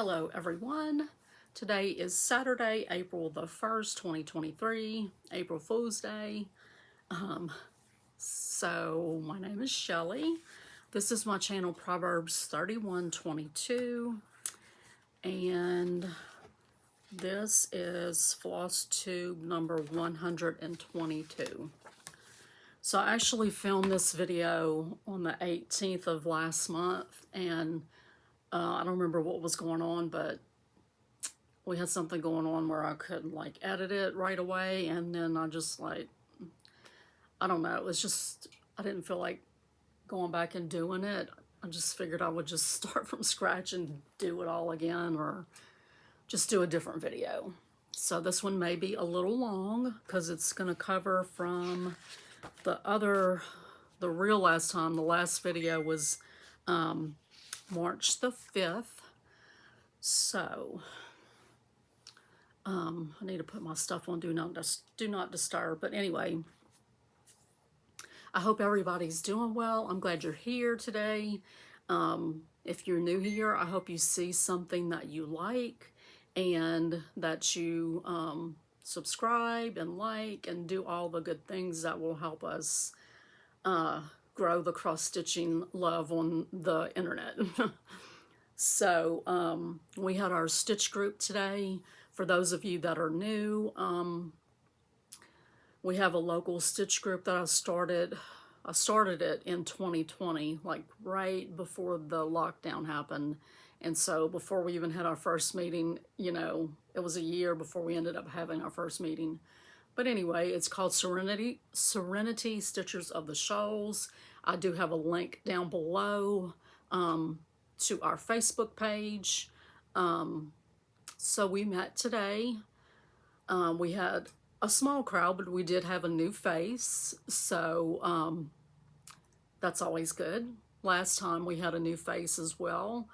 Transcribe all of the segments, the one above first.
Hello everyone. Today is Saturday, April the 1st, 2023, April Fool's Day. So my name is Shelly. This is my channel Proverbs 31:22, and this is FlossTube number 122. So I actually filmed this video on the 18th of last month, and I don't remember what was going on, but we had something going on where I couldn't like edit it right away, and then I just like, I don't know, it was just, I didn't feel like going back and doing it. I just figured I would just start from scratch and do it all again, or just do a different video. So this one may be a little long because it's going to cover from the real last time. The last video was March the 5th. So I need to put my stuff on do not disturb. But anyway, I hope everybody's doing well. I'm glad you're here today. If you're new here, I hope you see something that you like and that you subscribe and like and do all the good things that will help us grow the cross-stitching love on the internet. So we had our stitch group today. For those of you that are new, we have a local stitch group that I started. I started it in 2020, like right before the lockdown happened. And so before we even had our first meeting, you know, it was a year before we ended up having our first meeting. But anyway, it's called Serenity Stitchers of the Shoals. I do have a link down below to our Facebook page. So we met today. We had a small crowd, but we did have a new face. So that's always good. Last time we had a new face as well.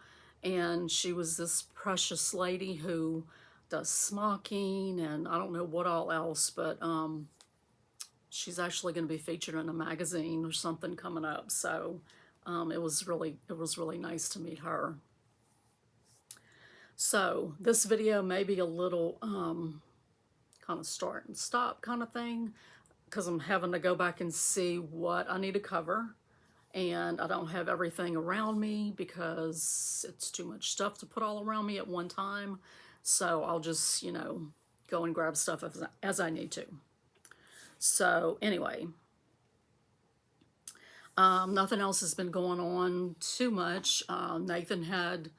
And she was this precious lady who does smocking and I don't know what all else, but she's actually going to be featured in a magazine or something coming up. So it was really nice to meet her. So this video may be a little kind of start and stop kind of thing, because I'm having to go back and see what I need to cover, and I don't have everything around me because it's too much stuff to put all around me at one time. So I'll just, you know, go and grab stuff as I need to. So anyway, nothing else has been going on too much. Nathan had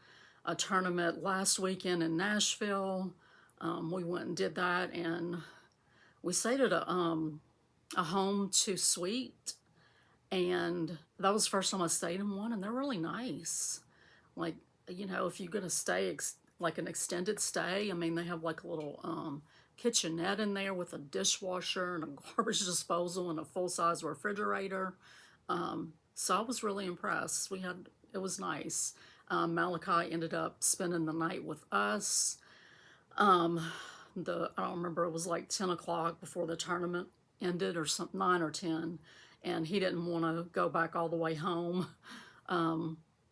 a tournament last weekend in Nashville. We went and did that, and we stayed at a home to suite, and that was the first time I stayed in one, and they're really nice. Like, you know, if you're gonna stay like an extended stay, I mean, they have like a little kitchenette in there with a dishwasher and a garbage disposal and a full-size refrigerator. So I was really impressed. It was nice. Malachi ended up spending the night with us. I don't remember, it was like 10 o'clock before the tournament ended, or something, 9 or 10, and he didn't want to go back all the way home.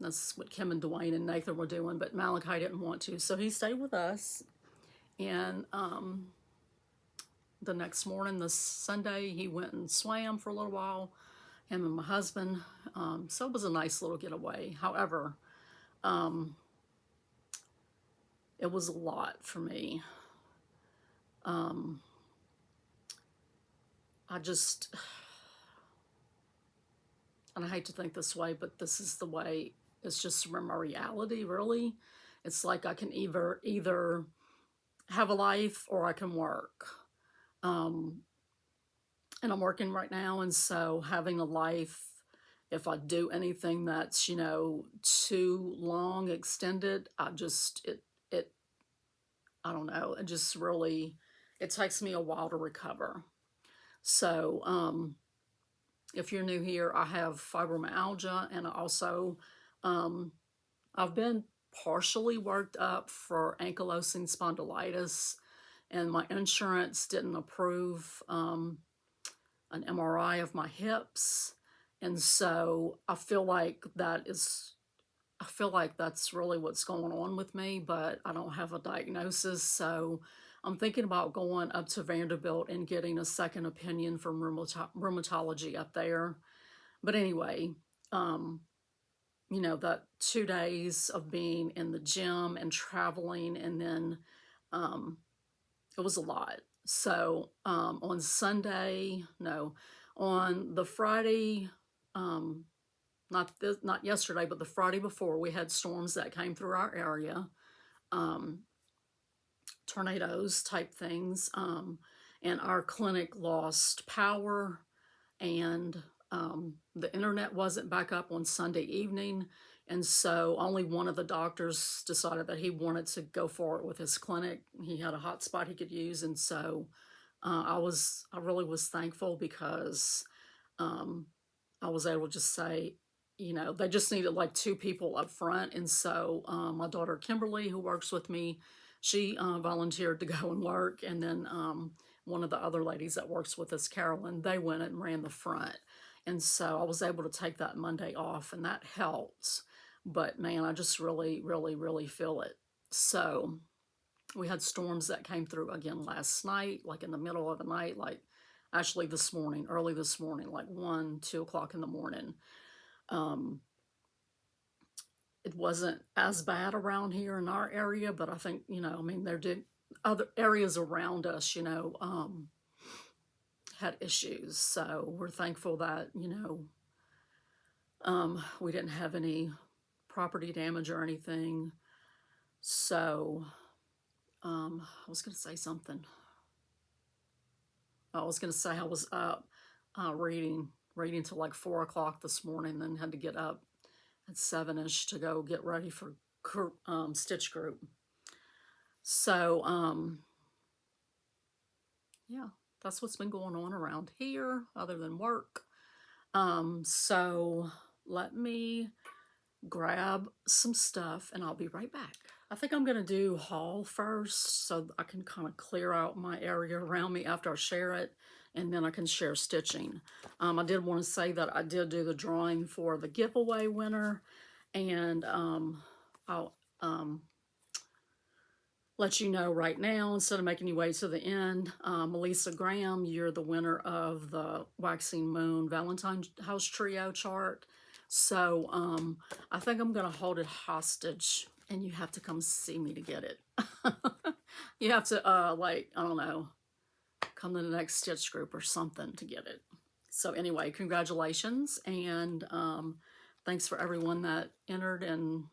That's what Kim and Dwayne and Nathan were doing, but Malachi didn't want to, so he stayed with us. And the next morning, this Sunday, he went and swam for a little while, him and my husband. So it was a nice little getaway. However, it was a lot for me. And I hate to think this way, but this is the way, it's just from a reality, really. It's like I can either have a life or I can work. And I'm working right now, and so having a life, if I do anything that's, you know, too long, extended, I don't know, it just really, it takes me a while to recover. So if you're new here, I have fibromyalgia, and I also, I've been partially worked up for ankylosing spondylitis, and my insurance didn't approve an MRI of my hips. And so I feel like that is I feel like that's really what's going on with me, but I don't have a diagnosis. So I'm thinking about going up to Vanderbilt and getting a second opinion from rheumatology up there. But anyway, um, that 2 days of being in the gym and traveling, and then um, it was a lot. So on Sunday, no, on the Friday, um, not yesterday, but the Friday before, we had storms that came through our area, um, tornadoes type things, and our clinic lost power, and the internet wasn't back up on Sunday evening, and so only one of the doctors decided that he wanted to go for it with his clinic. He had a hot spot he could use, and so I really was thankful because um, I was able to just say, they just needed like two people up front. And so my daughter Kimberly, who works with me, she volunteered to go and work. And then one of the other ladies that works with us, Carolyn, they went and ran the front. And so I was able to take that Monday off, and that helps. But man, I just really, really, really feel it. So we had storms that came through again last night, like in the middle of the night, like actually this morning, early this morning, like 1, 2 o'clock in the morning. Um, it wasn't as bad around here in our area, but I think, I mean, there did other areas around us, had issues. So we're thankful that, we didn't have any property damage or anything. So I was going to say something. I was going to say I was up reading till like 4 o'clock this morning, then had to get up at 7ish to go get ready for Stitch Group. So yeah, that's what's been going on around here other than work. So let me grab some stuff and I'll be right back. I think I'm going to do haul first so I can kind of clear out my area around me after I share it, and then I can share stitching. I did want to say that I did do the drawing for the giveaway winner, and I'll let you know right now instead of making you wait to the end. Melissa Graham, you're the winner of the Waxing Moon Valentine House Trio chart. So I think I'm going to hold it hostage, and you have to come see me to get it. You have to, I don't know, come to the next Stitch Group or something to get it. So anyway, congratulations, and thanks for everyone that entered, and,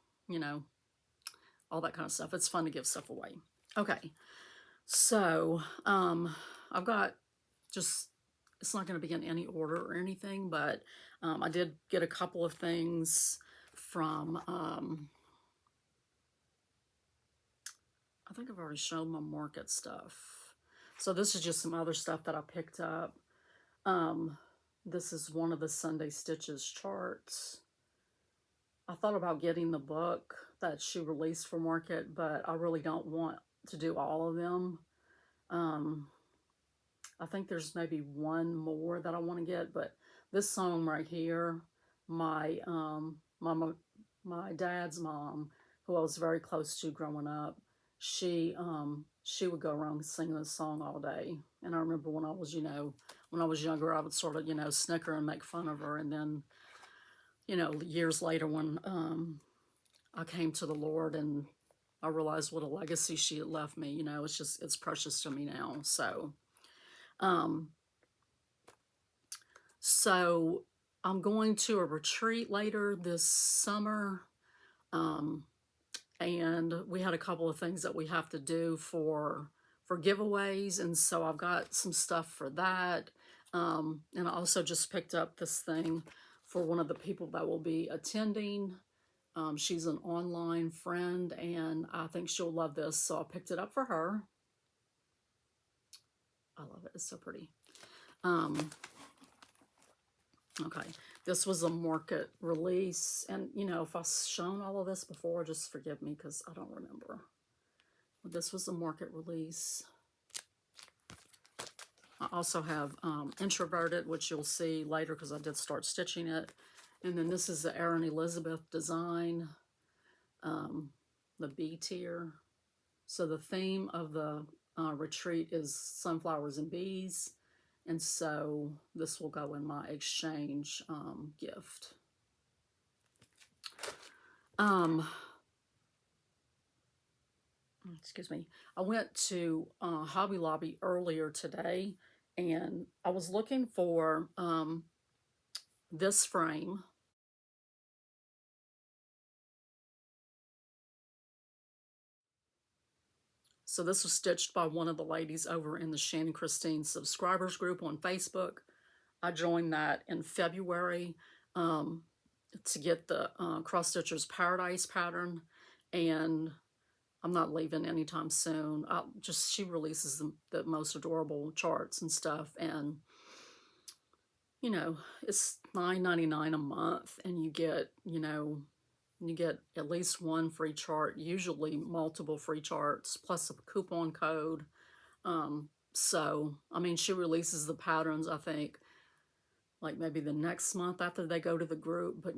all that kind of stuff. It's fun to give stuff away. Okay, so I've got just, it's not going to be in any order or anything, but I did get a couple of things from, I think I've already shown my market stuff. So this is just some other stuff that I picked up. This is one of the Sunday Stitches charts. I thought about getting the book that she released for market, but I really don't want to do all of them. I think there's maybe one more that I want to get, but this song right here, my dad's mom, who I was very close to growing up, she would go around singing this song all day. And I remember when I was, when I was younger, I would sort of, snicker and make fun of her. And then, years later when I came to the Lord and I realized what a legacy she had left me, it's precious to me now. So, so I'm going to a retreat later this summer. And we had a couple of things that we have to do for giveaways. And so I've got some stuff for that. And I also just picked up this thing for one of the people that will be attending. She's an online friend, and I think she'll love this. So I picked it up for her. I love it. It's so pretty. Okay, this was a market release, and if I've shown all of this before, just forgive me because I don't remember. But this was a market release. I also have Introverted, which you'll see later because I did start stitching it. And then this is the Erin Elizabeth design. the B tier. So the theme of the retreat is sunflowers and bees. And so this will go in my exchange gift. Excuse me. I went to Hobby Lobby earlier today, and I was looking for this frame. So this was stitched by one of the ladies over in the Shannon Christine subscribers group on Facebook. I joined that in February to get the Cross Stitchers Paradise pattern, and I'm not leaving anytime soon. She releases the most adorable charts and stuff, and you know, it's $9.99 a month, and you get, you get at least one free chart, usually multiple free charts, plus a coupon code. So, I mean, she releases the patterns, I think, like maybe the next month after they go to the group, but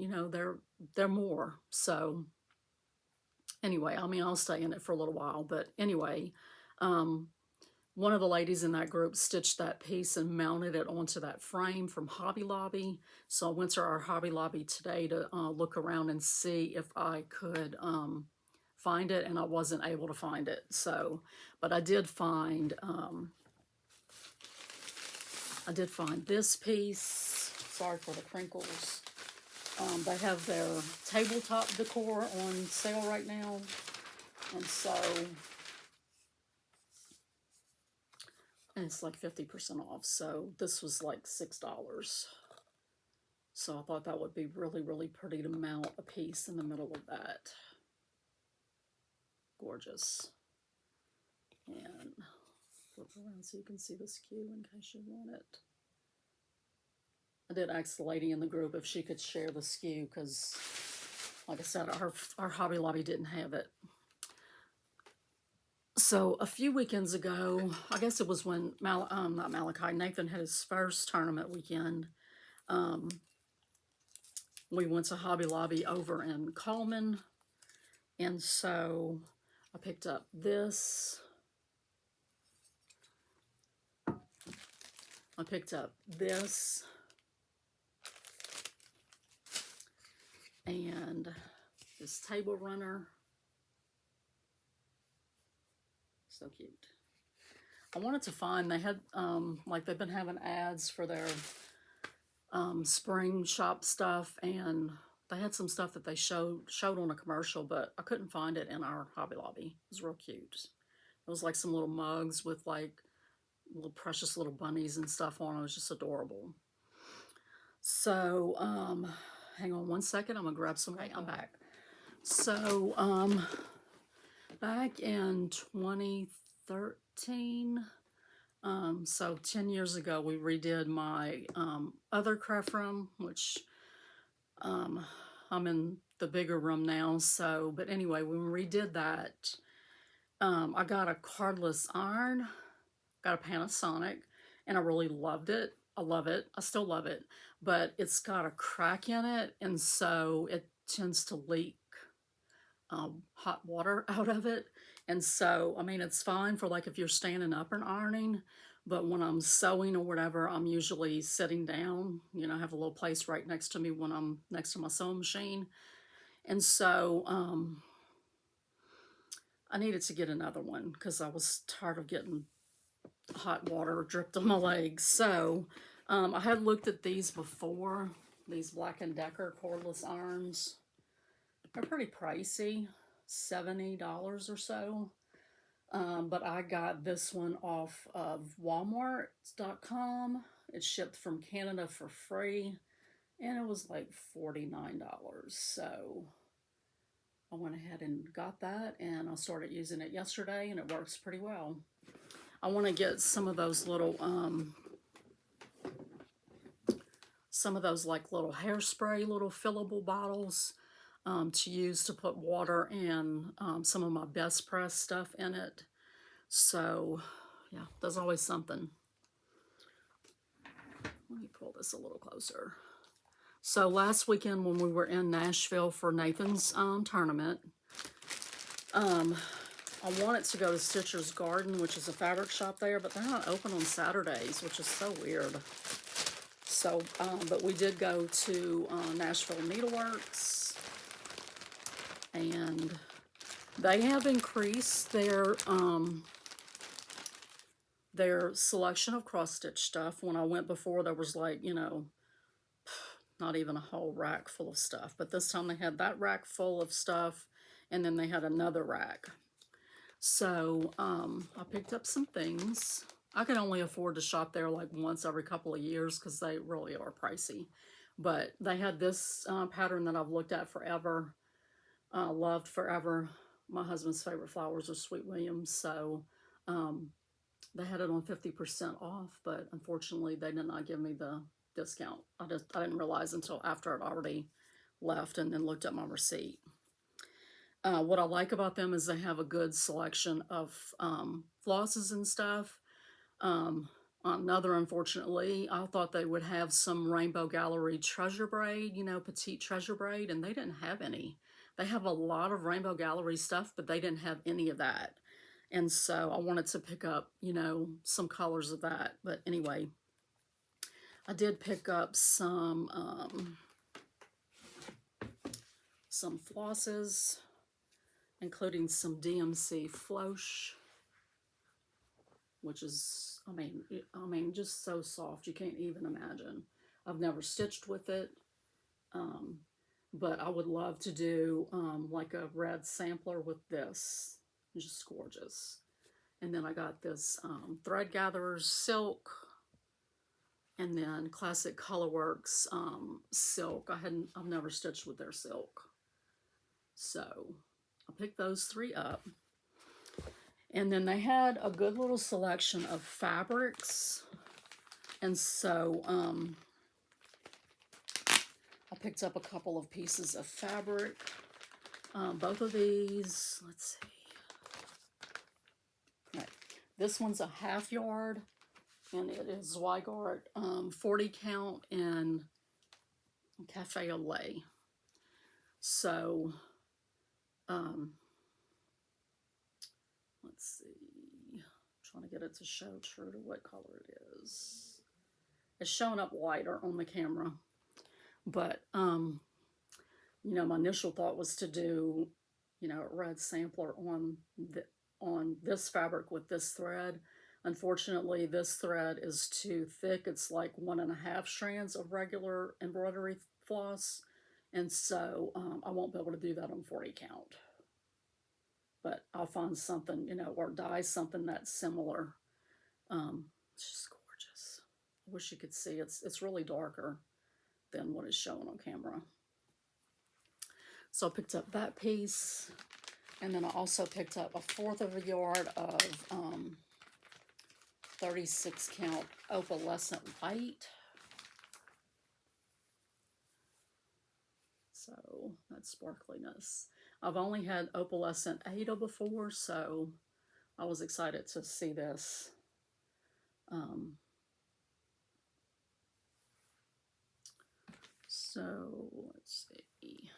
they're more. So anyway, I mean, I'll stay in it for a little while, but anyway, one of the ladies in that group stitched that piece and mounted it onto that frame from Hobby Lobby. So I went to our Hobby Lobby today to look around and see if I could find it, and I wasn't able to find it. So, but I did find this piece. Sorry for the crinkles. They have their tabletop decor on sale right now, and so. And it's like 50% off, so this was like $6. So I thought that would be really, really pretty to mount a piece in the middle of that. Gorgeous. And flip around so you can see the skew in case you want it. I did ask the lady in the group if she could share the skew because, like I said, our Hobby Lobby didn't have it. So a few weekends ago, I guess it was when Nathan had his first tournament weekend. We went to Hobby Lobby over in Coleman, and so I picked up this. I picked up this and this table runner. So cute. I wanted to find, they had, like they've been having ads for their spring shop stuff, and they had some stuff that they showed on a commercial, but I couldn't find it in our Hobby Lobby. It was real cute. It was like some little mugs with like little precious little bunnies and stuff on. It was just adorable. So, hang on one second. I'm gonna grab some. Okay, I'm back. So, back in 2013, so 10 years ago, we redid my other craft room, which I'm in the bigger room now. So, but anyway, when we redid that, I got a cordless iron, got a Panasonic, and I really loved it. I love it. I still love it, but it's got a crack in it, and so it tends to leak hot water out of it. And so, I mean, it's fine for like if you're standing up and ironing, but when I'm sewing or whatever, I'm usually sitting down. You know, I have a little place right next to me when I'm next to my sewing machine. And so, I needed to get another one because I was tired of getting hot water dripped on my legs. So, I had looked at these before, these Black & Decker cordless irons. They're pretty pricey, $70 or so. But I got this one off of Walmart.com. It shipped from Canada for free, and it was like $49. So I went ahead and got that, and I started using it yesterday, and it works pretty well. I want to get some of those little, like little hairspray, little fillable bottles. To use to put water and some of my best press stuff in it. So, yeah, there's always something. Let me pull this a little closer. So last weekend when we were in Nashville for Nathan's tournament, I wanted to go to Stitcher's Garden, which is a fabric shop there, but they're not open on Saturdays, which is so weird. So, but we did go to Nashville Needleworks, and they have increased their selection of cross-stitch stuff. When I went before, there was like, you know, not even a whole rack full of stuff. But this time they had that rack full of stuff, and then they had another rack. So I picked up some things. I can only afford to shop there like once every couple of years because they really are pricey. But they had this pattern that I've looked at forever, loved forever. My husband's favorite flowers are Sweet Williams, so they had it on 50% off, but unfortunately they did not give me the discount. I didn't realize until after I'd already left and then looked at my receipt. What I like about them is they have a good selection of flosses and stuff. Unfortunately, I thought they would have some Rainbow Gallery treasure braid, you know, petite treasure braid, and they didn't have any. They have a lot of Rainbow Gallery stuff, but they didn't have any of that. And so I wanted to pick up, you know, some colors of that. But anyway, I did pick up some flosses, including some DMC Floche, which is, I mean, just so soft, you can't even imagine. I've never stitched with it, but I would love to do like a red sampler with this. Just gorgeous. And then I got this Thread Gatherers silk, and then Classic Colorworks silk. I've never stitched with their silk, so I picked those three up. And then they had a good little selection of fabrics, and so I picked up a couple of pieces of fabric. Both of these, let's see. Right. This one's a half yard, and it is Zweigart 40 count in Cafe au Lait. So, let's see. I'm trying to get it to show true to what color it is. It's showing up lighter on the camera, but you know, my initial thought was to do, you know, a red sampler on this fabric with this thread. Unfortunately, this thread is too thick. It's like 1.5 strands of regular embroidery floss, and so I won't be able to do that on 40 count. But I'll find something, you know, or dye something that's similar. It's just gorgeous. I wish you could see. It's really darker than what is shown on camera. So I picked up that piece, and then I also picked up 1/4 of a yard of 36 count opalescent white. So that's sparkliness. I've only had opalescent Ada before, so I was excited to see this. So let's see.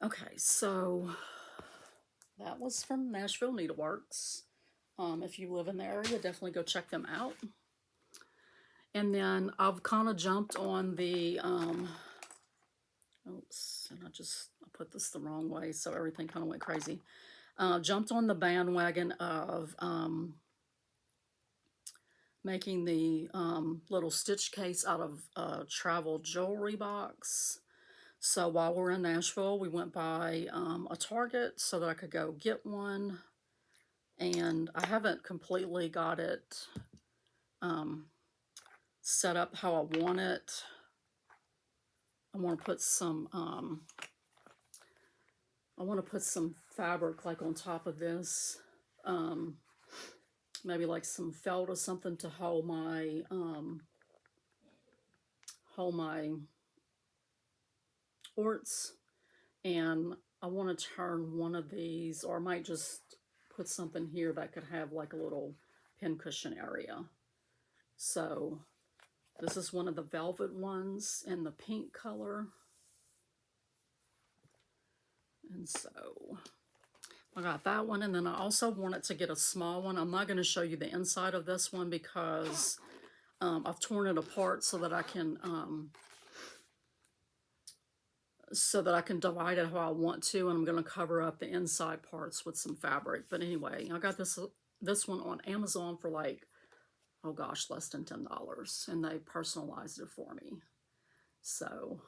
Okay, so that was from Nashville Needleworks. If you live in the area, definitely go check them out. And then I've kind of jumped on the, oops, and I put this the wrong way, so everything kind of went crazy. Jumped on the bandwagon of making the little stitch case out of a travel jewelry box. So while we're in Nashville, we went by a Target so that I could go get one. And I haven't completely got it set up how I want it. I want to put some fabric like on top of this. Maybe like some felt or something to hold my orts, and I want to turn one of these, or I might just put something here that could have like a little pin cushion area. So This is one of the velvet ones in the pink color. And so I got that one, and then I also wanted to get a small one. I'm not going to show you the inside of this one because I've torn it apart so that I can divide it how I want to, and I'm going to cover up the inside parts with some fabric. But anyway, I got this one on Amazon for like, oh gosh, less than $10, and they personalized it for me. So,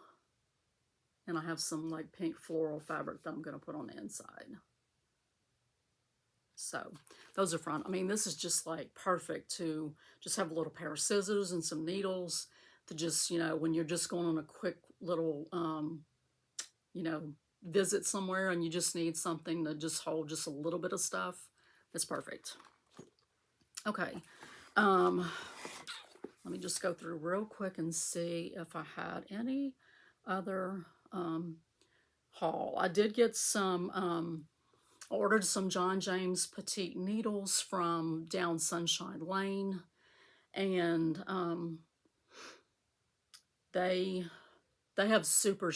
and I have some like pink floral fabric that I'm going to put on the inside. So those are fun. I mean, this is just like perfect to just have a little pair of scissors and some needles to just, you know, when you're just going on a quick little, you know, visit somewhere and you just need something to just hold just a little bit of stuff. It's perfect. Okay. Let me just go through real quick and see if I had any other haul. I did get some, I ordered some John James Petite needles from down Sunshine Lane, and they have super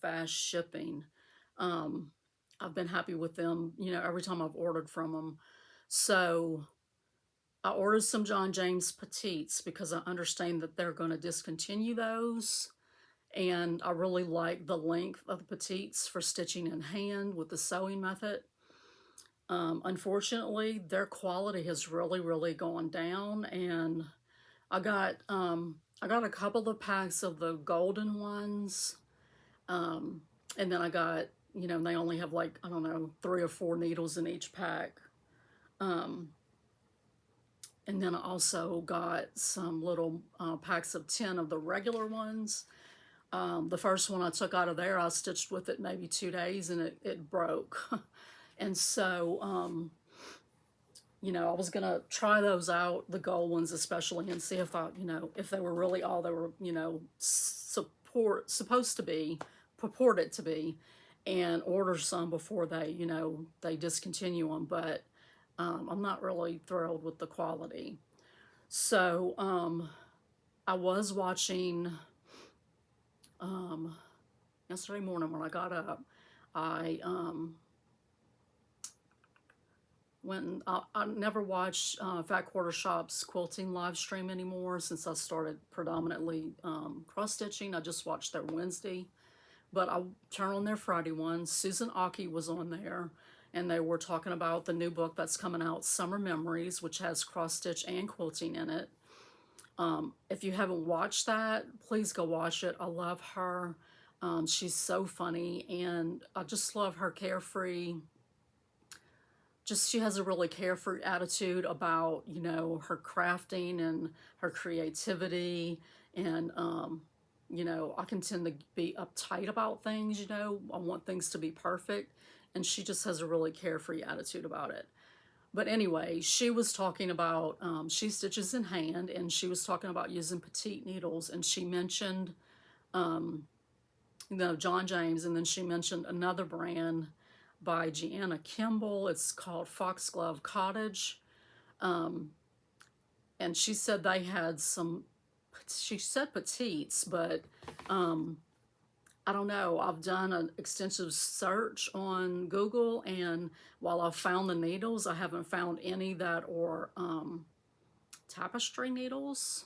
fast shipping. I've been happy with them, you know, every time I've ordered from them. So I ordered some John James Petites because I understand that they're going to discontinue those. And I really like the length of the petites for stitching in hand with the sewing method. Unfortunately, their quality has really gone down, and I got a couple of packs of the golden ones, and then I got, you know, they only have like, I don't know, 3 or 4 needles in each pack. And then I also got some little packs of 10 of the regular ones. The first one I took out of there, I stitched with it maybe 2 days and it broke. And so, you know, I was going to try those out, the gold ones especially, and see if you know, if they were really all they were, you know, purported to be, and order some before they, you know, they discontinue them. But I'm not really thrilled with the quality. So I was watching yesterday morning when I got up, I went and I never watch Fat Quarter Shop's quilting live stream anymore since I started predominantly cross stitching. I just watched their Wednesday, but I turned on their Friday one. Susan Aki was on there, and they were talking about the new book that's coming out, Summer Memories, which has cross stitch and quilting in it. If you haven't watched that, please go watch it. I love her. She's so funny, and I just love her carefree. She has a really carefree attitude about, you know, her crafting and her creativity. And, you know, I can tend to be uptight about things, you know. I want things to be perfect. And she just has a really carefree attitude about it. But anyway, she was talking about, she stitches in hand, and she was talking about using petite needles, and she mentioned, you know, John James, and then she mentioned another brand by Gianna Kimball. It's called Foxglove Cottage. And she said they had some, she said petites, but I don't know. I've done an extensive search on Google, and while I've found the needles, I haven't found any that are tapestry needles.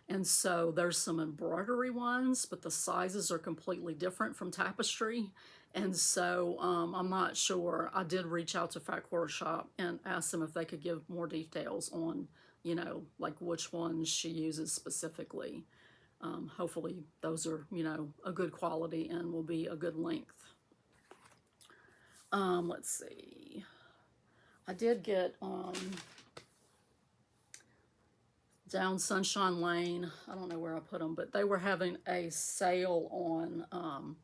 And so there's some embroidery ones, but the sizes are completely different from tapestry. And so I'm not sure. I did reach out to Fat Quarter Shop and ask them if they could give more details on, you know, like which ones she uses specifically. Hopefully those are, you know, a good quality and will be a good length. Let's see. I did get down Sunshine Lane. I don't know where I put them, but they were having a sale on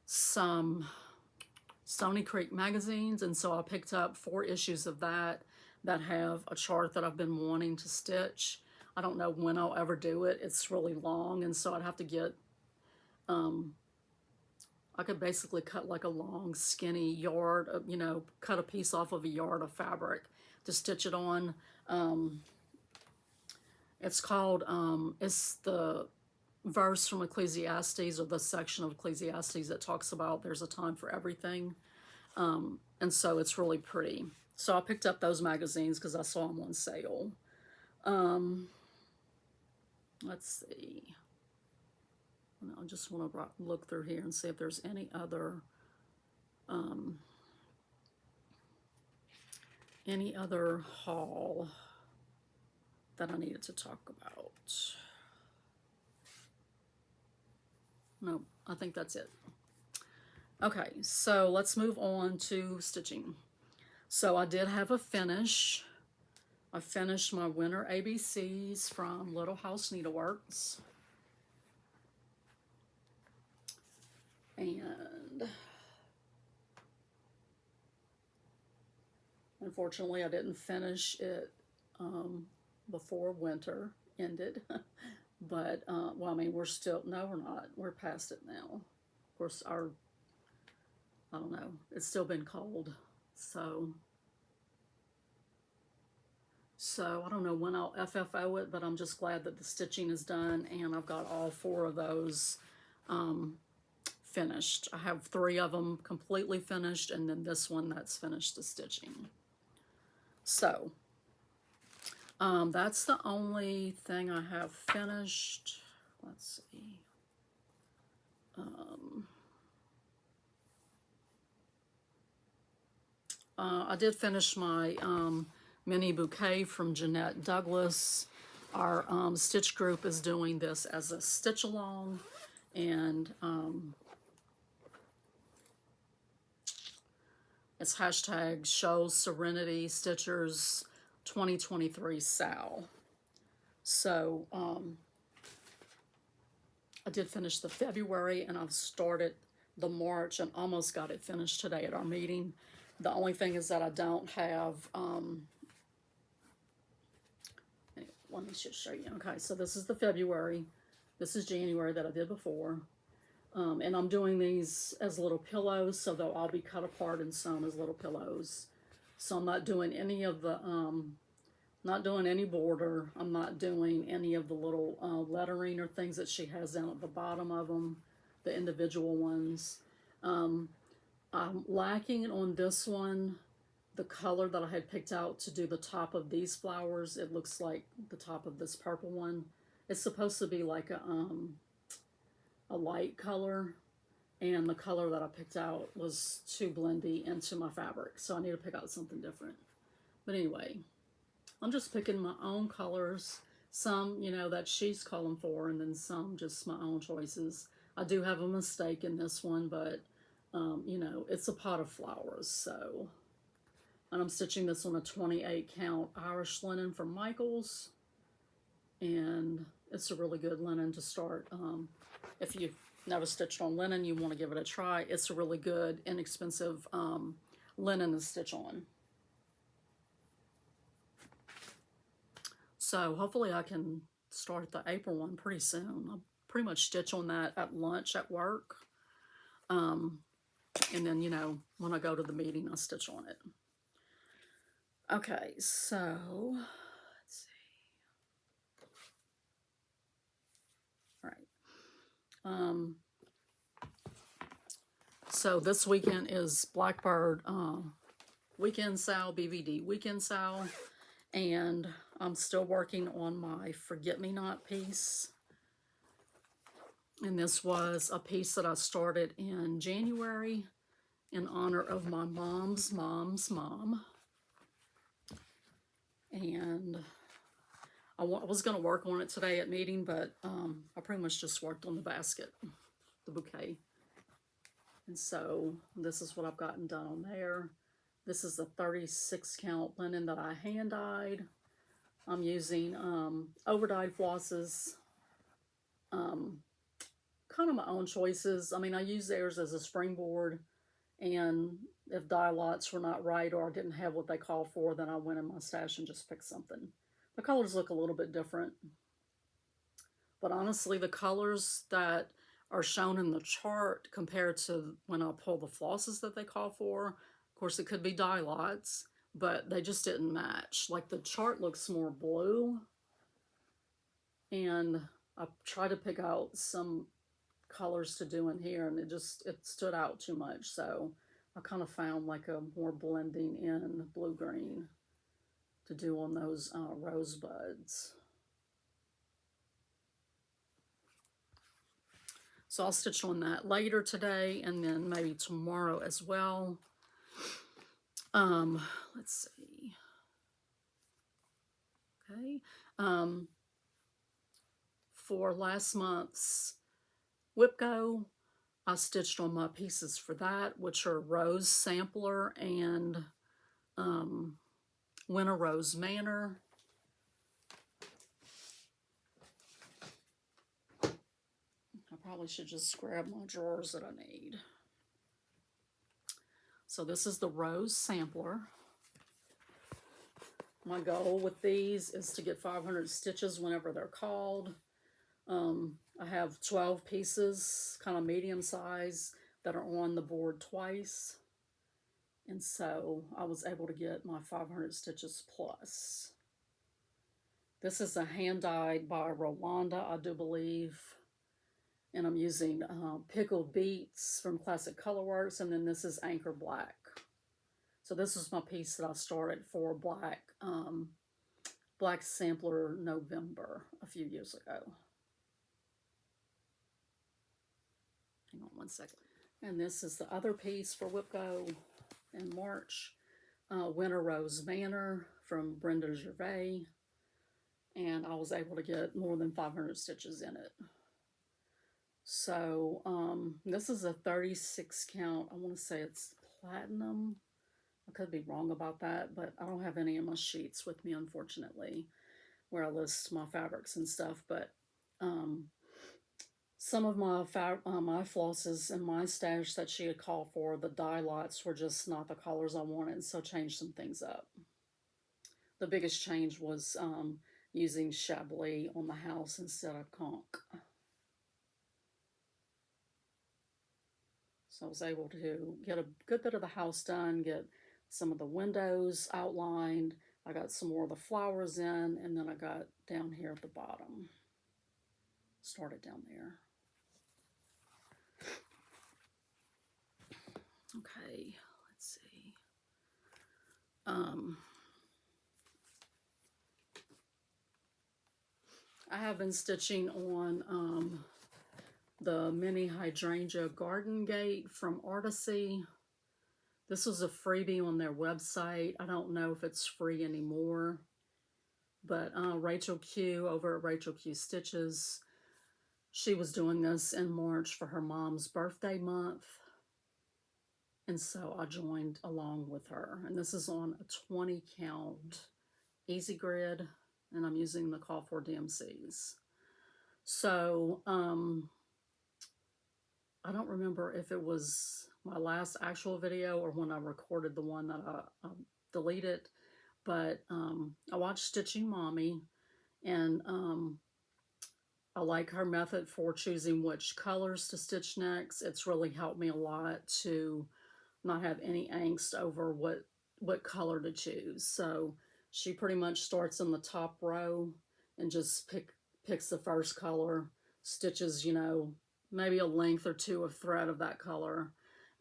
some Stony Creek magazines, and so I picked up 4 issues of that have a chart that I've been wanting to stitch. I don't know when I'll ever do it. It's really long, and so I'd have to get, I could basically cut like a long skinny yard, you know, cut a piece off of a yard of fabric to stitch it on. It's called, it's the verse from Ecclesiastes, or the section of Ecclesiastes that talks about there's a time for everything. And so it's really pretty. So I picked up those magazines because I saw them on sale. Let's see. I just want to look through here and see if there's any other haul that I needed to talk about. No, I think that's it. Okay, so let's move on to stitching. So I did have a finish. I finished my winter ABCs from Little House Needleworks. And unfortunately, I didn't finish it before winter ended. But, well, I mean, we're still, no, we're not. We're past it now. Of course, I don't know, it's still been cold. So I don't know when I'll FFO it, but I'm just glad that the stitching is done, and I've got all 4 of those finished. I have 3 of them completely finished, and then this one that's finished the stitching. So that's the only thing I have finished. Let's see. I did finish my mini bouquet from Jeanette Douglas. Our stitch group is doing this as a stitch along, and it's hashtag shows Serenity Stitchers 2023 Sal. So I did finish the February, and I've started the March and almost got it finished today at our meeting. The only thing is that I don't have, let me just show you. Okay, so this is the February. This is January that I did before. And I'm doing these as little pillows, so they'll all be cut apart and sewn as little pillows. So I'm not doing any of the, not doing any border. I'm not doing any of the little lettering or things that she has down at the bottom of them, the individual ones. I'm lacking on this one the color that I had picked out to do the top of these flowers. It looks like the top of this purple one. It's supposed to be like a light color, and the color that I picked out was too blendy into my fabric, so I need to pick out something different. But anyway, I'm just picking my own colors, some, you know, that she's calling for, and then some just my own choices. I do have a mistake in this one, but you know, it's a pot of flowers. So, and I'm stitching this on a 28 count Irish linen from Michaels, and it's a really good linen to start. If you've never stitched on linen, you want to give it a try. It's a really good, inexpensive linen to stitch on. So hopefully I can start the April one pretty soon. I'll pretty much stitch on that at lunch at work. And then, you know, when I go to the meeting, I'll stitch on it. Okay, so let's see. All right. So this weekend is Blackbird Weekend Sal, BVD Weekend Sal, and I'm still working on my Forget-Me-Not piece. And this was a piece that I started in January in honor of my mom's mom. And I was going to work on it today at meeting, but I pretty much just worked on the basket, the bouquet. And so this is what I've gotten done on there. This is the 36 count linen that I hand dyed. I'm using over-dyed flosses, kind of my own choices. I mean, I use theirs as a springboard, and if dye lots were not right or I didn't have what they call for, then I went in my stash and just picked something. The colors look a little bit different, but honestly, the colors that are shown in the chart compared to when I pull the flosses that they call for, of course, it could be dye lots, but they just didn't match. Like the chart looks more blue, and I tried to pick out some colors to do in here, and it stood out too much, so I kind of found like a more blending in blue green to do on those rosebuds. So I'll stitch on that later today and then maybe tomorrow as well. Let's see. Okay. For last month's WIPGO, I stitched on my pieces for that, which are Rose Sampler and Winter Rose Manor. I probably should just grab my drawers that I need. So this is the Rose Sampler. My goal with these is to get 500 stitches whenever they're called. I have 12 pieces, kind of medium size, that are on the board twice. And so I was able to get my 500 stitches plus. This is a hand dyed by Rolanda, I do believe. And I'm using Pickled Beets from Classic Colorworks, and then this is Anchor Black. So this was my piece that I started for Black Sampler November a few years ago. Hang on one second. And this is the other piece for WIPGO in March. Winter Rose Manor from Brenda Gervais. And I was able to get more than 500 stitches in it. So this is a 36 count. I want to say it's platinum. I could be wrong about that, but I don't have any of my sheets with me, unfortunately, where I list my fabrics and stuff. But some of my my flosses in my stash that she had called for, the dye lots, were just not the colors I wanted, so changed some things up. The biggest change was using Chablis on the house instead of conch. So I was able to get a good bit of the house done, get some of the windows outlined. I got some more of the flowers in, and then I got down here at the bottom. Started down there. Okay, let's see. I have been stitching on the mini hydrangea garden gate from Artisy. This was a freebie on their website. I don't know if it's free anymore, but Rachel Q over at Rachel Q Stitches, she was doing this in March for her mom's birthday month. And so I joined along with her. And this is on a 20 count easy grid, and I'm using the Call for DMCs. So I don't remember if it was my last actual video or when I recorded the one that I deleted, but I watched Stitching Mommy, and I like her method for choosing which colors to stitch next. It's really helped me a lot to not have any angst over what color to choose. So she pretty much starts in the top row and just picks the first color, stitches, you know, maybe a length or two of thread of that color,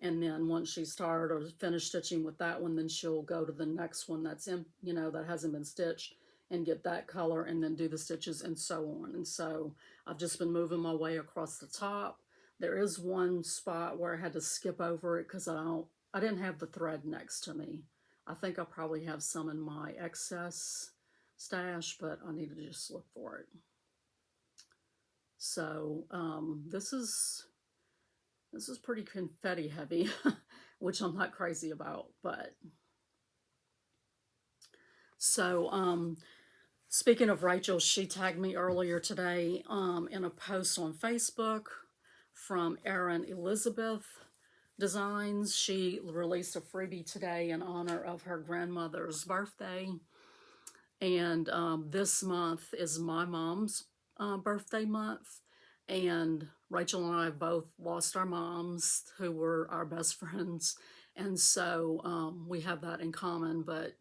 and then once she's tired or finished stitching with that one, then she'll go to the next one that's in, you know, that hasn't been stitched, and get that color and then do the stitches and so on. And so I've just been moving my way across the top. There is one spot where I had to skip over it because I didn't have the thread next to me. I think I probably have some in my excess stash, but I need to just look for it. So this is pretty confetti heavy, which I'm not crazy about. But so speaking of Rachel, she tagged me earlier today in a post on Facebook from Erin Elizabeth Designs. She released a freebie today in honor of her grandmother's birthday, and this month is my mom's birthday month, and Rachel and I both lost our moms who were our best friends, and so we have that in common. But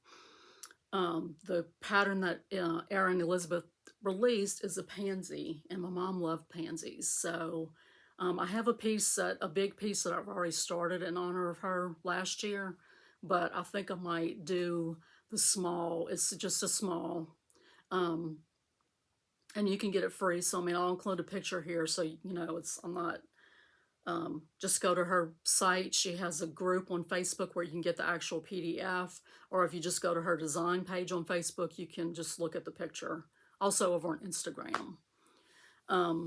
the pattern that Erin Elizabeth released is a pansy, and my mom loved pansies. So I have a piece, a big piece that I've already started in honor of her last year, but I think I might do the small. It's just a small, um, and you can get it free. So I mean, I'll include a picture here, so you know I'm not. Just go to her site. She has a group on Facebook where you can get the actual PDF, or if you just go to her design page on Facebook, you can just look at the picture. Also over on Instagram.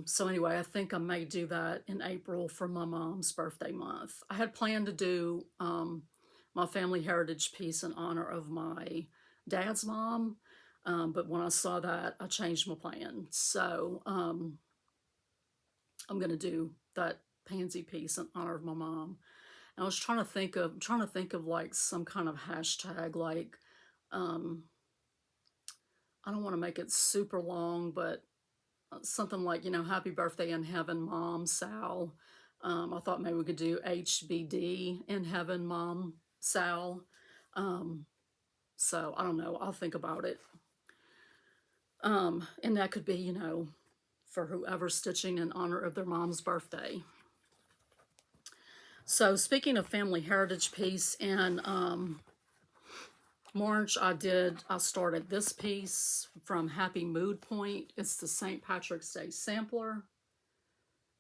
So anyway, I think I may do that in April for my mom's birthday month. I had planned to do my family heritage piece in honor of my dad's mom, but when I saw that, I changed my plan. So I'm going to do that pansy piece in honor of my mom. And I was trying to think of like some kind of hashtag, like I don't want to make it super long, but something like, you know, happy birthday in heaven, mom, Sal. I thought maybe we could do HBD in heaven, mom, Sal. So I don't know. I'll think about it. And that could be, you know, for whoever's stitching in honor of their mom's birthday. So speaking of family heritage piece, in March I started this piece from Happy Mood Point. It's the St. Patrick's Day sampler.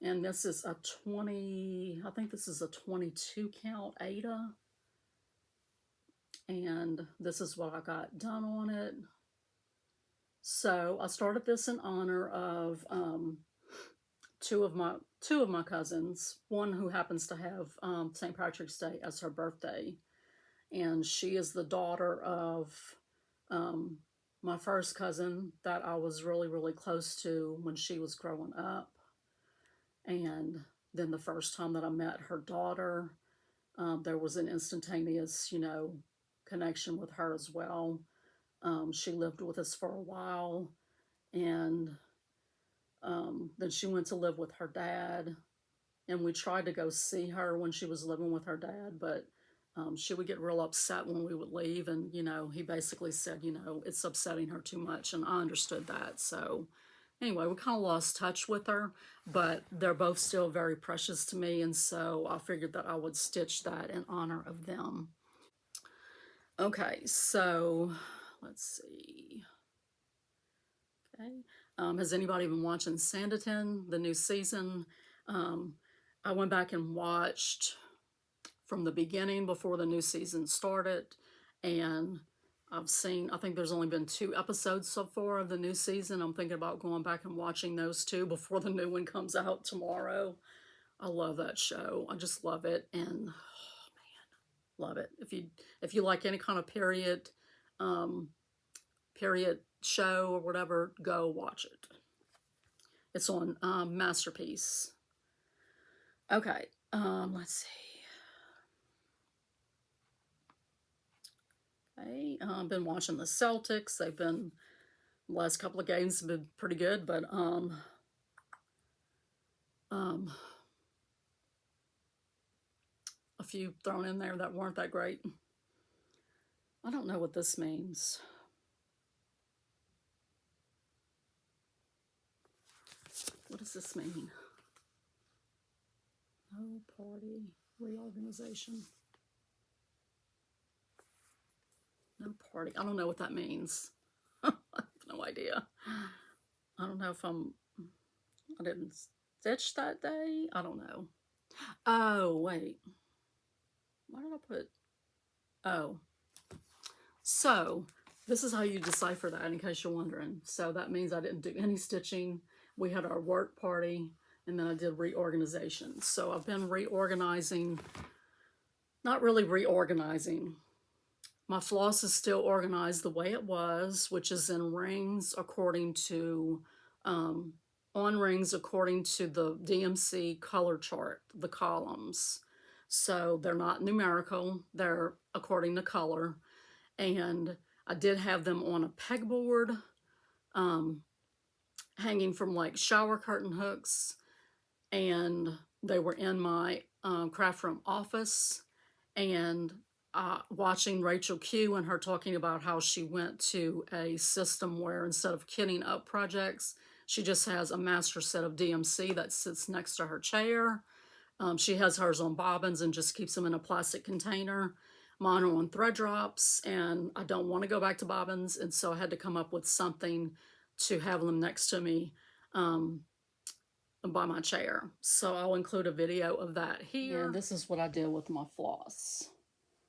And this is a 20, I think this is a 22 count Ada. And this is what I got done on it. So I started this in honor of two of my cousins. One who happens to have St. Patrick's Day as her birthday, and she is the daughter of my first cousin that I was really close to when she was growing up. And then the first time that I met her daughter, there was an instantaneous, you know, connection with her as well. She lived with us for a while, and then she went to live with her dad, and we tried to go see her when she was living with her dad, but she would get real upset when we would leave, and, you know, he basically said, you know, it's upsetting her too much, and I understood that. So anyway, we kind of lost touch with her, but they're both still very precious to me, and so I figured that I would stitch that in honor of them. Okay, so let's see. Okay. Has anybody been watching Sanditon, the new season? I went back and watched from the beginning before the new season started, and I think there's only been 2 episodes so far of the new season. I'm thinking about going back and watching those 2 before the new one comes out tomorrow. I love that show. I just love it, and oh man, love it. If you like any kind of period show or whatever, go watch it. It's on Masterpiece. Okay, let's see. Okay, I've been watching the Celtics. They've been, the last couple of games have been pretty good, but a few thrown in there that weren't that great. I don't know what this means. What does this mean? No party reorganization. No party. I don't know what that means. I have no idea. I don't know if I didn't stitch that day. I don't know. Oh, wait. Why did I put, oh. So, this is how you decipher that, in case you're wondering. So that means I didn't do any stitching. We had our work party, and then I did reorganization. So I've been reorganizing, not really reorganizing. My floss is still organized the way it was, which is in rings according to, on rings according to the DMC color chart, the columns. So they're not numerical, they're according to color. And I did have them on a pegboard, hanging from like shower curtain hooks, and they were in my craft room office. And watching Rachel Q and her talking about how she went to a system where instead of kitting up projects, she just has a master set of DMC that sits next to her chair. She has hers on bobbins and just keeps them in a plastic container. Mine are on thread drops, and I don't want to go back to bobbins, and so I had to come up with something to have them next to me by my chair. So I'll include a video of that here. And this is what I did with my floss.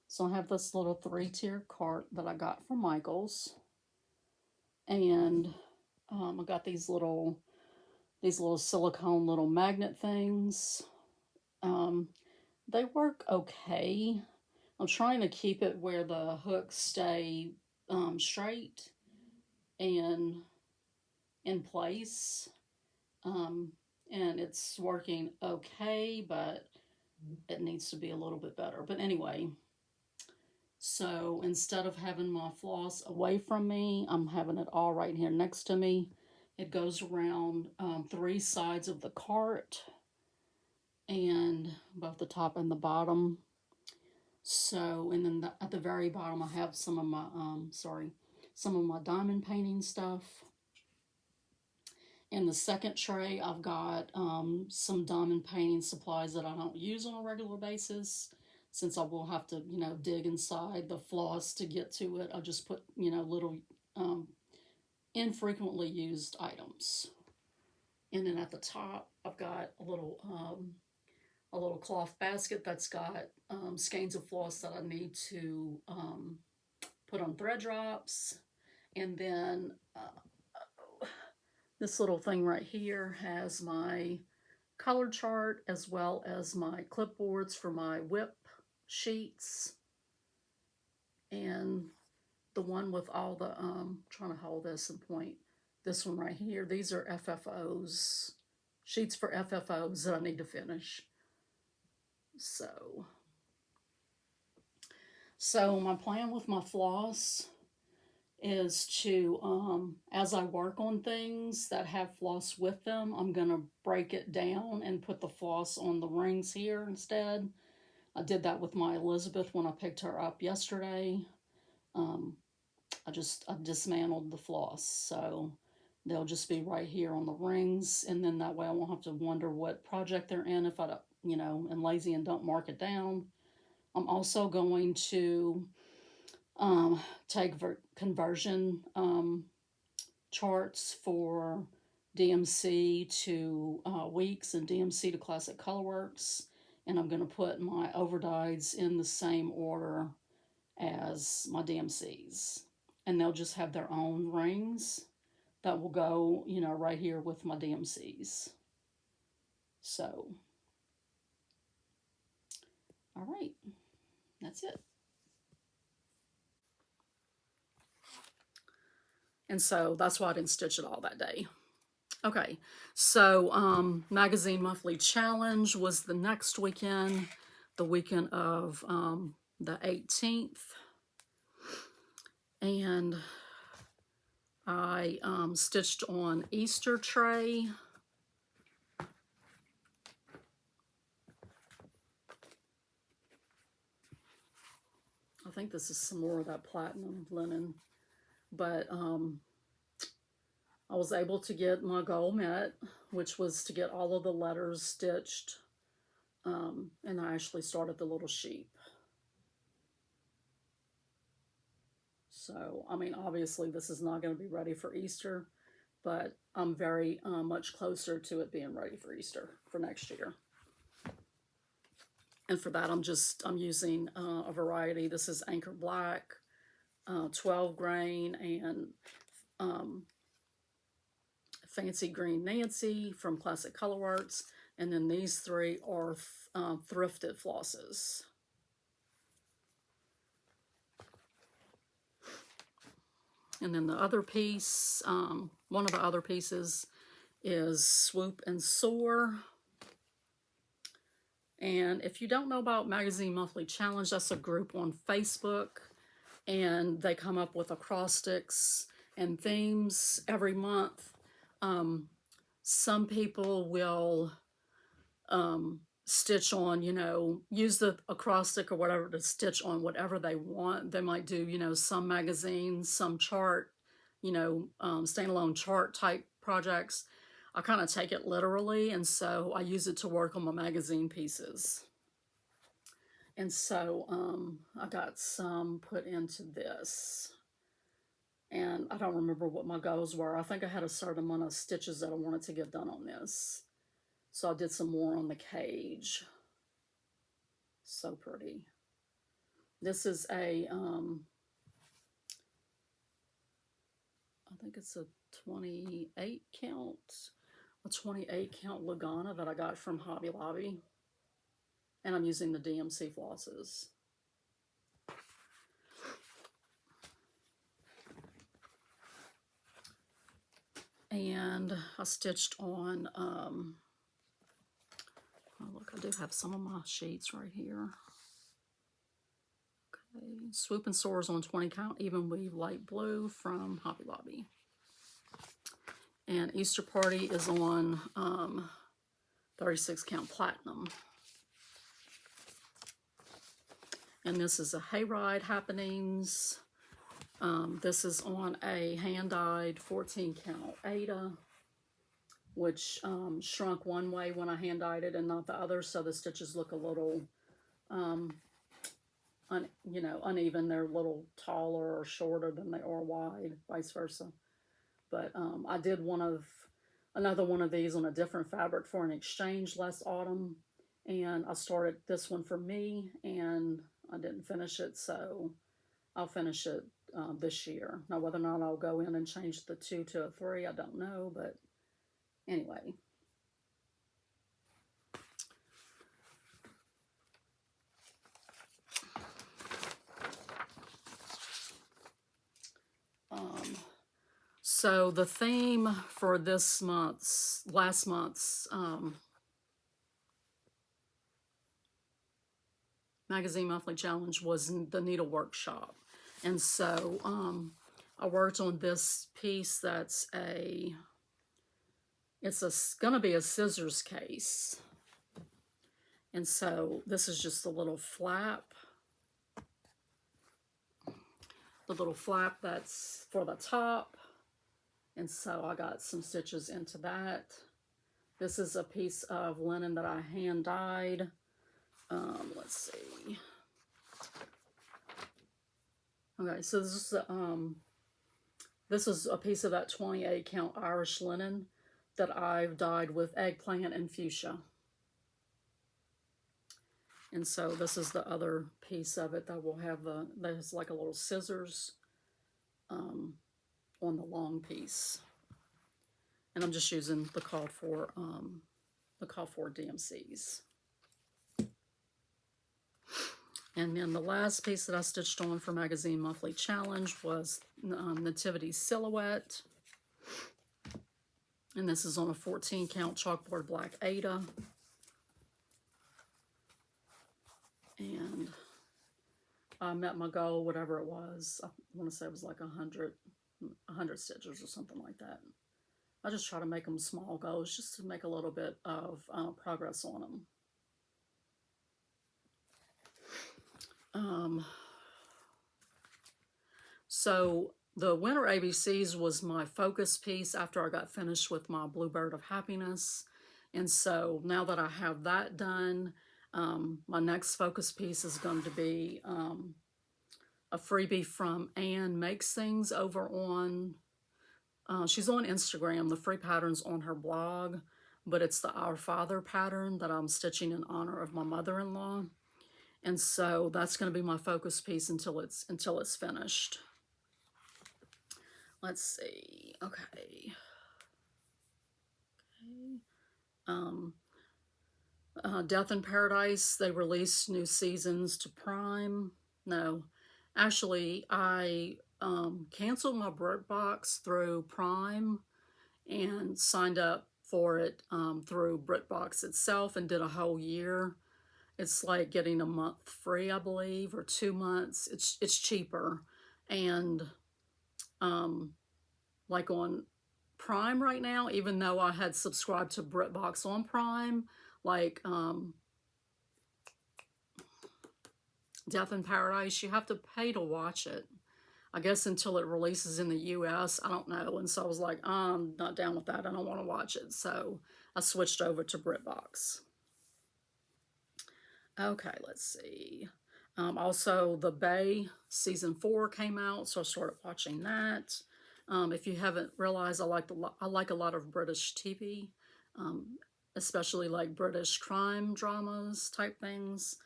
So I have this little 3-tier cart that I got from Michael's, and I got these little silicone little magnet things. They work okay. I'm trying to keep it where the hooks stay straight and in place. And it's working okay, but it needs to be a little bit better. But anyway, so instead of having my floss away from me, I'm having it all right here next to me. It goes around 3 sides of the cart and both the top and the bottom. So, and then at the very bottom, I have some of my diamond painting stuff. In the second tray, I've got some diamond painting supplies that I don't use on a regular basis. Since I will have to, dig inside the floss to get to it, I just put, little infrequently used items. And then at the top, I've got a little cloth basket that's got skeins of floss that I need to put on thread drops. And then this little thing right here has my color chart as well as my clipboards for my whip sheets. And the one with all the, trying to hold this and point, this one right here, these are FFOs, sheets for FFOs that I need to finish. So my plan with my floss is to, as I work on things that have floss with them, I'm going to break it down and put the floss on the rings here instead. I did that with my Elizabeth when I picked her up yesterday. I dismantled the floss, so they'll just be right here on the rings, and then that way I won't have to wonder what project they're in if I don't, am lazy and don't mark it down. I'm also going to take conversion charts for DMC to Weeks and DMC to Classic Colorworks, and I'm going to put my overdyes in the same order as my DMCs, and they'll just have their own rings that will go, right here with my DMCs. So, all right, that's it. And so that's why I didn't stitch it all that day. Okay, so Magazine Monthly Challenge was the next weekend, the weekend of the 18th. And I stitched on Easter tray. I think this is some more of that platinum linen. But I was able to get my goal met, which was to get all of the letters stitched. And I actually started the little sheep. So, I mean, obviously this is not going to be ready for Easter, but I'm very much closer to it being ready for Easter for next year. And for that, I'm using a variety. This is Anchor Black, 12 grain, and Fancy Green Nancy from Classic Colorworks. And then these 3 are thrifted flosses. And then the other piece, one of the other pieces is Swoop and Soar. And if you don't know about Magazine Monthly Challenge, that's a group on Facebook. And they come up with acrostics and themes every month. Some people will stitch on, you know, use the acrostic or whatever to stitch on whatever they want. They might do, you know, some magazines, some chart, you know, standalone chart type projects. I kind of take it literally, and so I use it to work on my magazine pieces. And so I got some put into this. And I don't remember what my goals were. I think I had a certain amount of stitches that I wanted to get done on this. So I did some more on the cage. So pretty. This is a, I think it's a 28 count, a 28 count Lagana that I got from Hobby Lobby. And I'm using the DMC flosses. And I stitched on, oh look, I do have some of my sheets right here. Okay, Swoop and Soars on 20 count, even weave light blue from Hobby Lobby. And Easter Party is on 36 count platinum. And this is a Hayride Happenings. This is on a hand-dyed 14 count Ada, which shrunk one way when I hand-dyed it and not the other, so the stitches look a little, you know, uneven. They're a little taller or shorter than they are wide, vice versa. But I did another one of these on a different fabric for an exchange last autumn, and I started this one for me, and I didn't finish it, so I'll finish it this year. Now, whether or not I'll go in and change the 2 to a 3, I don't know, but anyway. So the theme for last month's Magazine Monthly Challenge was the needle workshop. And so I worked on this piece that's gonna be a scissors case. And so this is just the little flap. The little flap that's for the top. And so I got some stitches into that. This is a piece of linen that I hand dyed. Let's see. Okay, so this is a piece of that 28 count Irish linen that I've dyed with eggplant and fuchsia. And so this is the other piece of it that will have there's like a little scissors on the long piece. And I'm just using the called for DMCs. And then the last piece that I stitched on for Magazine Monthly Challenge was Nativity Silhouette. And this is on a 14 count chalkboard black Ada. And I met my goal, whatever it was. I want to say it was like 100 stitches or something like that. I just try to make them small goals just to make a little bit of progress on them. So the Winter ABCs was my focus piece after I got finished with my Bluebird of Happiness. And so now that I have that done, my next focus piece is going to be a freebie from Anne Makes Things over on, she's on Instagram. The free pattern's on her blog, but it's the Our Father pattern that I'm stitching in honor of my mother-in-law. And so that's going to be my focus piece until it's finished. Let's see. Okay. Death in Paradise, they released new seasons to Prime. No, actually, I canceled my BritBox through Prime and signed up for it through BritBox itself and did a whole year. It's like getting a month free, I believe, or 2 months. It's cheaper. And like on Prime right now, even though I had subscribed to BritBox on Prime, like Death in Paradise. You have to pay to watch it. I guess until it releases in the US. I don't know. And so I was like, I'm not down with that. I don't want to watch it. So I switched over to BritBox. Okay, let's see. Also, The Bay season 4 came out, so I started watching that. If you haven't realized, I like a lot of British TV, especially like British crime dramas type things,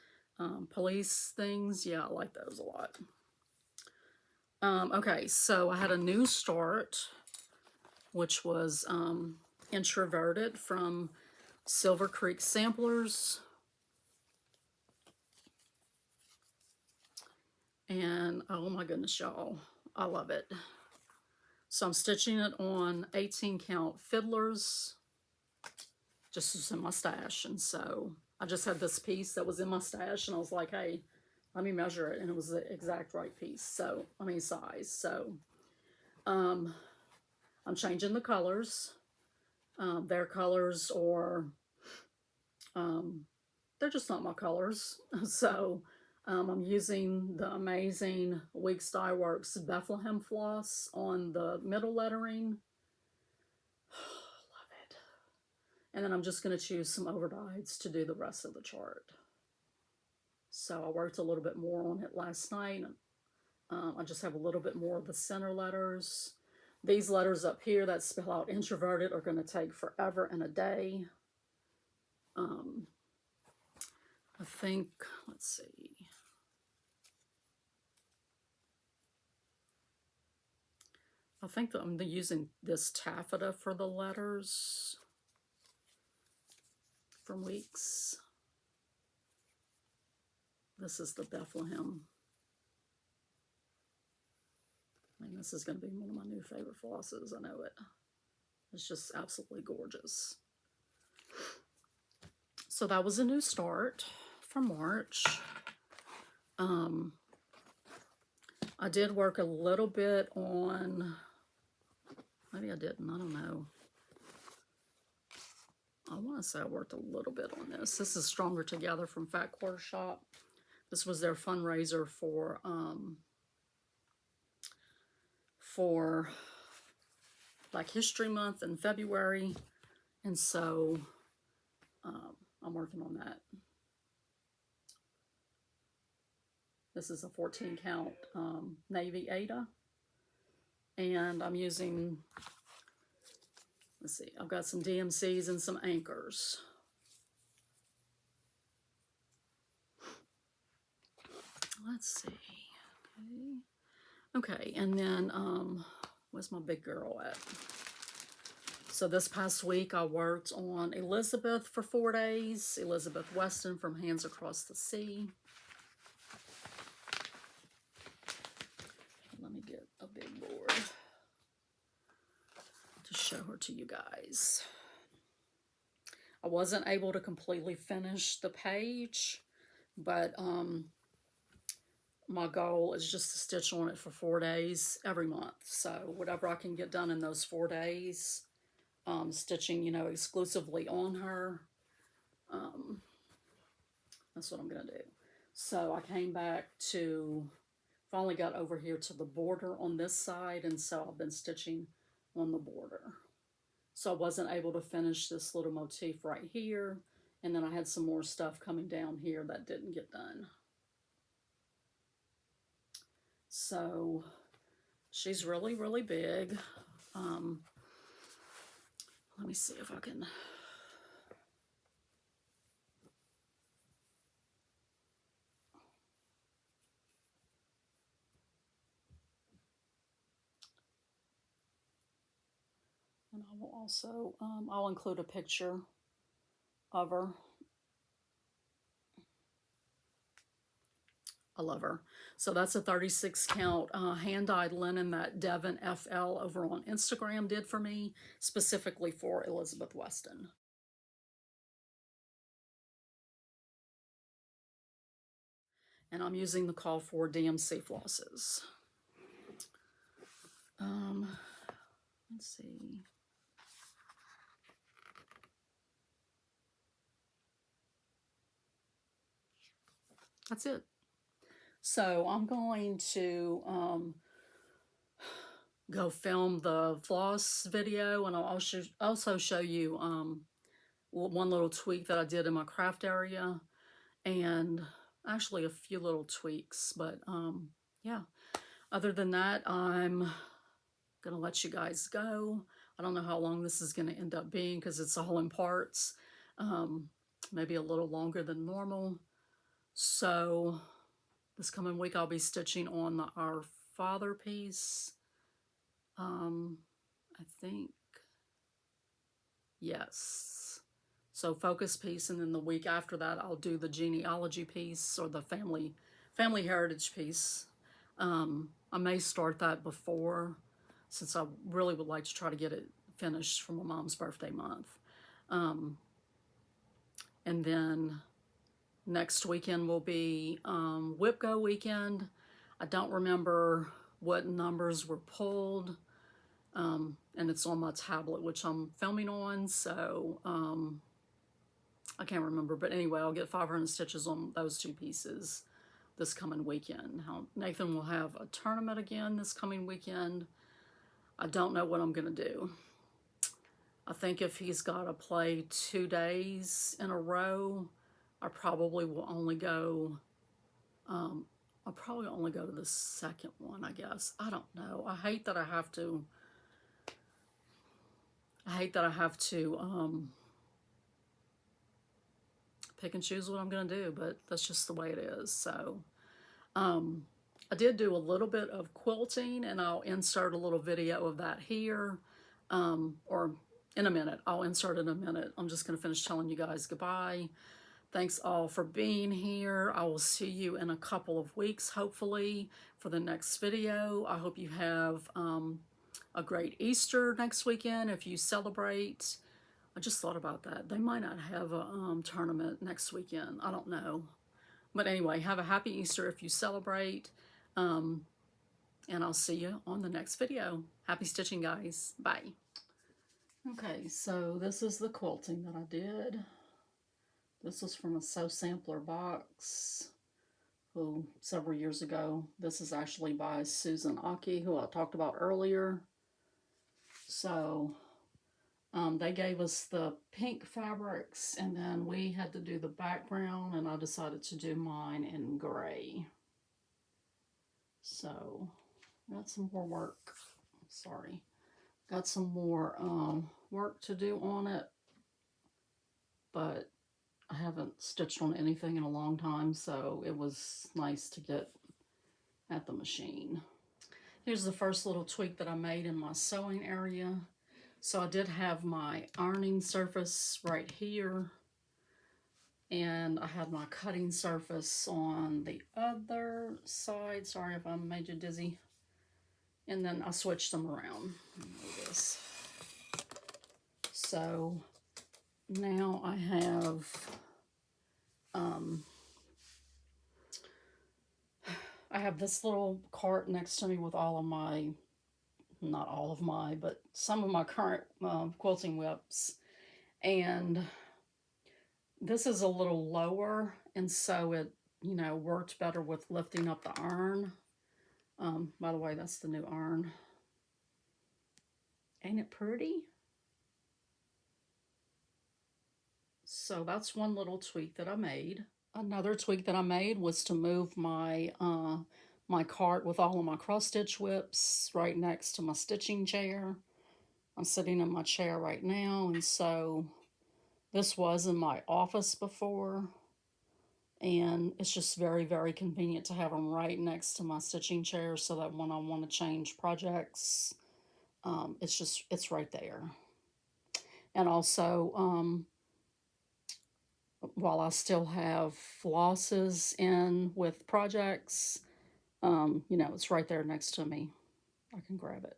police things. Yeah, I like those a lot. Okay, so I had a new start, which was Introverted from Silver Creek Samplers. And oh my goodness, y'all, I love it. So I'm stitching it on 18 count fiddlers, just was in my stash. And so I just had this piece that was in my stash, and I was like, hey, let me measure it. And it was the exact right piece. So, I mean, size. So I'm changing the colors. Their colors, or they're just not my colors. So I'm using the amazing Weeks Dye Works Bethlehem floss on the middle lettering. Love it. And then I'm just going to choose some overdyes to do the rest of the chart. So I worked a little bit more on it last night. I just have a little bit more of the center letters. These letters up here that spell out introverted are going to take forever and a day. I think, let's see. I think that I'm using this taffeta for the letters from Weeks. This is the Bethlehem. I mean, this is going to be one of my new favorite flosses. I know it. It's just absolutely gorgeous. So that was a new start for March. I did work a little bit on, maybe I didn't, I don't know. I want to say I worked a little bit on this. This is Stronger Together from Fat Quarter Shop. This was their fundraiser for Black History Month in February. And so I'm working on that. This is a 14 count Navy Ada. And I'm using, let's see, I've got some DMCs and some anchors. Let's see. Okay, and then where's my big girl at? So this past week I worked on Elizabeth for 4 days. Elizabeth Weston from Hands Across the Sea. Let me get a big board to show her to you guys. I wasn't able to completely finish the page, but my goal is just to stitch on it for 4 days every month. So whatever I can get done in those 4 days, stitching, you know, exclusively on her, that's what I'm going to do. So I came back to, finally got over here to the border on this side, and so I've been stitching on the border. So I wasn't able to finish this little motif right here, and then I had some more stuff coming down here that didn't get done. So she's really, really big. Let me see if I can. And I will also, I'll include a picture of her. I love her. So that's a 36 count hand-dyed linen that Devin FL over on Instagram did for me, specifically for Elizabeth Weston. And I'm using the call for DMC flosses. Let's see. That's it. So I'm going to go film the floss video, and I'll also show you one little tweak that I did in my craft area, and actually a few little tweaks. But yeah, other than that, I'm gonna let you guys go. I don't know how long this is gonna end up being because it's all in parts. Maybe a little longer than normal. So this coming week I'll be stitching on the Our Father piece. I think, yes. So focus piece, and then the week after that I'll do the genealogy piece, or the family heritage piece. I may start that before, since I really would like to try to get it finished for my mom's birthday month. And then next weekend will be Whip Go weekend. I don't remember what numbers were pulled, and it's on my tablet, which I'm filming on, so I can't remember. But anyway, I'll get 500 stitches on those two pieces this coming weekend. Nathan will have a tournament again this coming weekend. I don't know what I'm going to do. I think if he's got to play 2 days in a row, I probably will only go, I'll probably only go to the second one, I guess. I don't know. I hate that I have to pick and choose what I'm going to do, but that's just the way it is. So I did do a little bit of quilting, and I'll insert a little video of that here, or in a minute. I'll insert it in a minute. I'm just going to finish telling you guys goodbye. Thanks all for being here. I will see you in a couple of weeks, hopefully, for the next video. I hope you have a great Easter next weekend if you celebrate. I just thought about that. They might not have a tournament next weekend. I don't know. But anyway, have a happy Easter if you celebrate. And I'll see you on the next video. Happy stitching, guys. Bye. Okay, so this is the quilting that I did. This was from a Sew Sampler box several years ago. This is actually by Susan Aki, who I talked about earlier. So they gave us the pink fabrics, and then we had to do the background, and I decided to do mine in gray. So got some more work. Sorry. Got some more work to do on it, but I haven't stitched on anything in a long time, so it was nice to get at the machine. Here's the first little tweak that I made in my sewing area. So I did have my ironing surface right here, and I had my cutting surface on the other side. Sorry if I made you dizzy. And then I switched them around. Like this. So now I have this little cart next to me with all of my, not all of my, but some of my current quilting whips. And this is a little lower, and so it, you know, worked better with lifting up the iron. By the way, that's the new iron. Ain't it pretty? So that's one little tweak that I made. Another tweak that I made was to move my my cart with all of my cross stitch whips right next to my stitching chair. I'm sitting in my chair right now, and so this was in my office before, and it's just very, very convenient to have them right next to my stitching chair, so that when I want to change projects, it's right there. And also, while I still have flosses in with projects, you know, it's right there next to me. I can grab it.